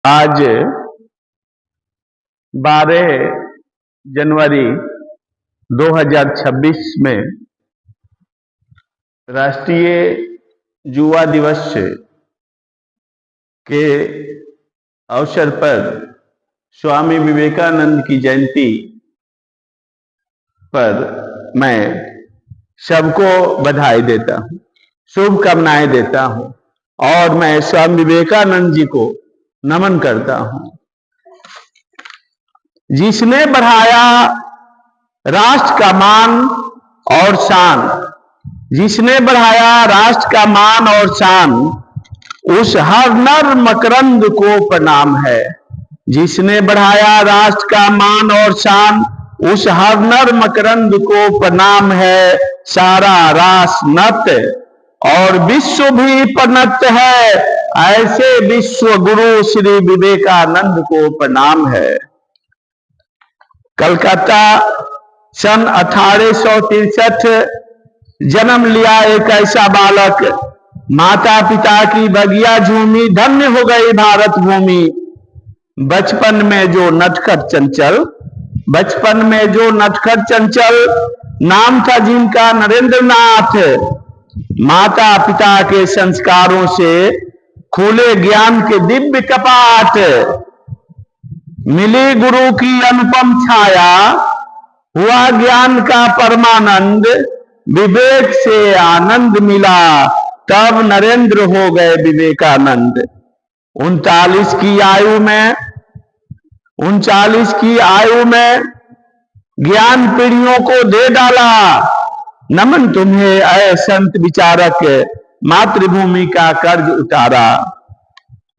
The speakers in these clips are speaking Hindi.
आज 12 जनवरी 2026 में राष्ट्रीय युवा दिवस के अवसर पर स्वामी विवेकानंद की जयंती पर मैं सबको बधाई देता हूं, शुभकामनाएं देता हूं और मैं स्वामी विवेकानंद जी को नमन करता हूं, जिसने बढ़ाया राष्ट्र का मान और शान, जिसने बढ़ाया राष्ट्र का मान और शान, उस हर नर मकरंद को प्रणाम है। जिसने बढ़ाया राष्ट्र का मान और शान, उस हर नर मकरंद को प्रणाम है। सारा राष्ट्र नत और विश्व भी प्रनत है, ऐसे विश्व गुरु श्री विवेकानंद को प्रणाम है। कलकत्ता सन 1863 जन्म लिया एक ऐसा बालक, माता पिता की बगिया झूमी, धन्य हो गई भारत भूमि। बचपन में जो नटखट चंचल, बचपन में जो नटखट चंचल, नाम था जिनका नरेंद्र नाथ। माता पिता के संस्कारों से खुले ज्ञान के दिव्य कपाट, मिली गुरु की अनुपम छाया, हुआ ज्ञान का परमानंद, विवेक से आनंद मिला, तब नरेंद्र हो गए विवेकानंद। 39 की आयु में ज्ञान पीढ़ियों को दे डाला। नमन तुम्हें ऐ संत विचारक, मातृभूमि का कर्ज उतारा।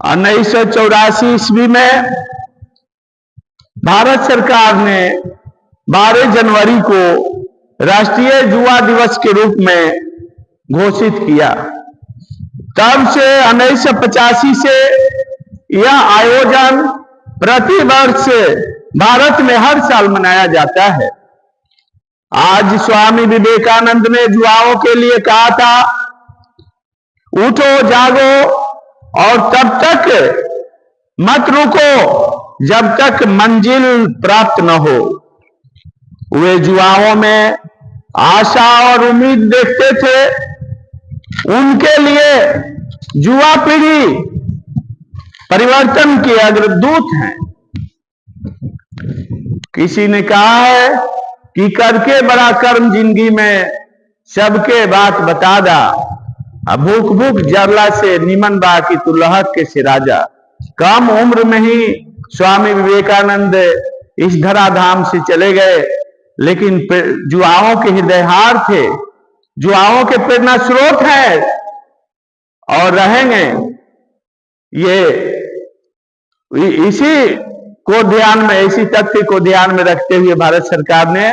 1984 ईस्वी में भारत सरकार ने 12 जनवरी को राष्ट्रीय युवा दिवस के रूप में घोषित किया। तब से 1985 से यह आयोजन प्रति वर्ष भारत में हर साल मनाया जाता है। आज स्वामी विवेकानंद ने युवाओं के लिए कहा था, उठो जागो और तब तक मत रुको जब तक मंजिल प्राप्त न हो। वे युवाओं में आशा और उम्मीद देखते थे। उनके लिए युवा पीढ़ी परिवर्तन के अग्रदूत हैं। किसी ने कहा है कि करके बड़ा कर्म जिंदगी में सबके बात बता दा, भूख भूख जरला से निमन बा की तू लहक के से राजा। कम उम्र में ही स्वामी विवेकानंद इस धराधाम से चले गए, लेकिन युवाओं के हृदयहार थे, युवाओं के प्रेरणा स्रोत हैं और रहेंगे। ये इसी को ध्यान में, इसी तथ्य को ध्यान में रखते हुए भारत सरकार ने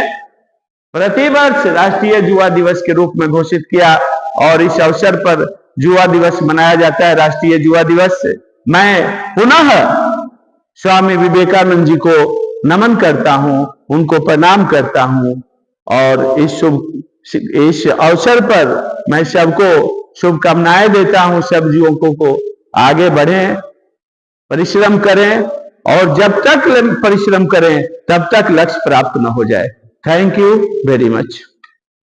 प्रतिवर्ष राष्ट्रीय युवा दिवस के रूप में घोषित किया और इस अवसर पर युवा दिवस मनाया जाता है, राष्ट्रीय युवा दिवस। मैं पुनः स्वामी विवेकानंद जी को नमन करता हूं, उनको प्रणाम करता हूं और इस अवसर पर मैं सबको शुभकामनाएं देता हूं। सब युवकों को आगे बढ़ें, परिश्रम करें और जब तक परिश्रम करें तब तक लक्ष्य प्राप्त न हो जाए। Thank you very much.